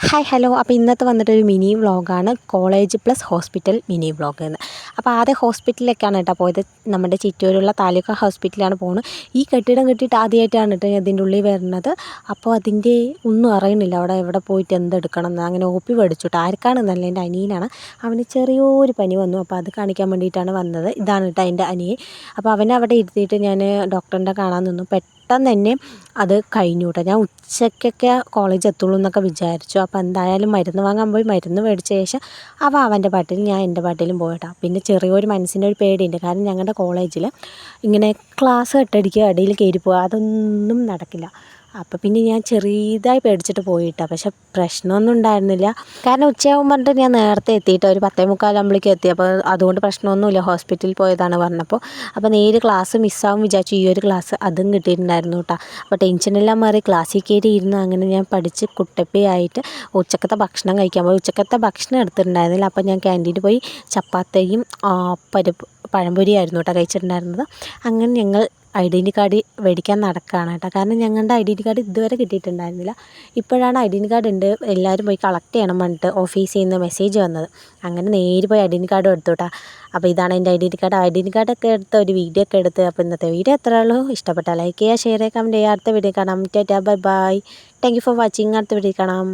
Hi hello. അപ്പോൾ ഇന്നത്തെ വന്നിട്ടൊരു mini വ്ളോഗാണ്, college plus hospital mini vlog എന്ന്. അപ്പോൾ ആദ്യം ഹോസ്പിറ്റലിലേക്കാണ് കേട്ടോ പോയത്. നമ്മുടെ ചിറ്റൂരുള്ള താലൂക്ക് ഹോസ്പിറ്റലാണ് പോകുന്നത്. ഈ കെട്ടിടം കെട്ടിയിട്ട് ആദ്യമായിട്ടാണ് കേട്ടോ ഇതിൻ്റെ ഉള്ളിൽ വരുന്നത്. അപ്പോൾ അതിൻ്റെ ഒന്നും അറിയണില്ല, അവിടെ എവിടെ പോയിട്ട് എന്തെടുക്കണം എന്ന്. അങ്ങനെ ഒ പി മേടിച്ചു കേട്ടോ. ആർക്കാണെന്നല്ല, എൻ്റെ അനിയനാണ്. അവന് ചെറിയൊരു പനി വന്നു, അപ്പോൾ അത് കാണിക്കാൻ വേണ്ടിയിട്ടാണ് വന്നത്. ഇതാണ് കേട്ടോ എൻ്റെ അനിയൻ. അപ്പോൾ അവനെ അവിടെ ഇരുത്തിയിട്ട് ഞാൻ ഡോക്ടറിനെ കാണാൻ നിന്നു. പെട്ടെന്ന് തന്നെ അത് കഴിഞ്ഞു കേട്ടോ. ഞാൻ ഉച്ചയ്ക്കൊക്കെ കോളേജ് എത്തുള്ളൂ എന്നൊക്കെ വിചാരിച്ചു. അപ്പോൾ എന്തായാലും മരുന്ന് വാങ്ങാൻ പോയി. മരുന്ന് മേടിച്ച ശേഷം അവൻ്റെ പാട്ടിൽ ഞാൻ എൻ്റെ പാട്ടിലും പോയിട്ടാണ്. പിന്നെ ചെറിയൊരു മനസ്സിൻ്റെ ഒരു പേടിയുണ്ട്, കാരണം ഞങ്ങളുടെ കോളേജിൽ ഇങ്ങനെ ക്ലാസ് കെട്ടടിക്കുക, ഇടയിൽ കയറിപ്പോവുക, അതൊന്നും നടക്കില്ല. അപ്പോൾ പിന്നെ ഞാൻ ചെറിയതായി പേടിച്ചിട്ട് പോയിട്ടാണ്. പക്ഷെ പ്രശ്നമൊന്നും ഉണ്ടായിരുന്നില്ല, കാരണം ഉച്ചയാകുമ്പോൾ പറഞ്ഞിട്ട് ഞാൻ നേരത്തെ എത്തിയിട്ട് ഒരു 10:45 എത്തി. അപ്പോൾ അതുകൊണ്ട് പ്രശ്നമൊന്നുമില്ല, ഹോസ്പിറ്റലിൽ പോയതാണ് പറഞ്ഞപ്പോൾ. അപ്പോൾ നേരെ ക്ലാസ് മിസ്സാവും വിചാരിച്ചു. ഈ ഒരു ക്ലാസ് അതും കിട്ടിയിട്ടുണ്ടായിരുന്നു കേട്ടോ. അപ്പോൾ ടെൻഷനെല്ലാം മാറി ക്ലാസ്സിൽ കയറി ഇരുന്ന് അങ്ങനെ ഞാൻ പഠിച്ച് കുട്ടപ്പയായിട്ട് ഉച്ചക്കത്തെ ഭക്ഷണം കഴിക്കാൻ പോയി. ഉച്ചക്കത്തെ ഭക്ഷണം എടുത്തിട്ടുണ്ടായിരുന്നില്ല. അപ്പോൾ ഞാൻ ക്യാൻറ്റീനിൽ പോയി ചപ്പാത്തിയും പരിപ്പ് പഴംപൊരിയായിരുന്നു കേട്ടോ കഴിച്ചിട്ടുണ്ടായിരുന്നത്. അങ്ങനെ ഞങ്ങൾ ഐഡൻറ്റി കാർഡ് മേടിക്കാൻ നടക്കുകയാണ് കേട്ടോ. കാരണം ഞങ്ങളുടെ ഐഡൻറ്റി കാർഡ് ഇതുവരെ കിട്ടിയിട്ടുണ്ടായിരുന്നില്ല. ഇപ്പോഴാണ് ഐഡൻറ്റി കാർഡ് ഉണ്ട്, എല്ലാവരും പോയി കളക്ട് ചെയ്യണം പറഞ്ഞിട്ട് ഓഫീസിൽ നിന്ന് മെസ്സേജ് വന്നത്. അങ്ങനെ നേരെ പോയി ഐഡൻറ്റി കാർഡ് എടുത്തു കേട്ടോ. അപ്പോൾ ഇതാണ് എൻ്റെ ഐഡൻറ്റി കാർഡ്. ഐഡൻറ്റി കാർഡൊക്കെ എടുത്ത് ഒരു വീഡിയോ ഒക്കെ എടുത്ത്. അപ്പോൾ ഇന്നത്തെ വീഡിയോ എത്രയേ ഉള്ളൂ. ഇഷ്ടപ്പെട്ടാൽ ലൈക്ക് ചെയ്യുക, ഷെയർ ചെയ്യുക, കമൻറ്റ് ചെയ്യുക. അടുത്ത വീഡിയോ കാണാം. Tata, bye bye. Thank you for watching. അടുത്ത വീഡിയോ കാണാം.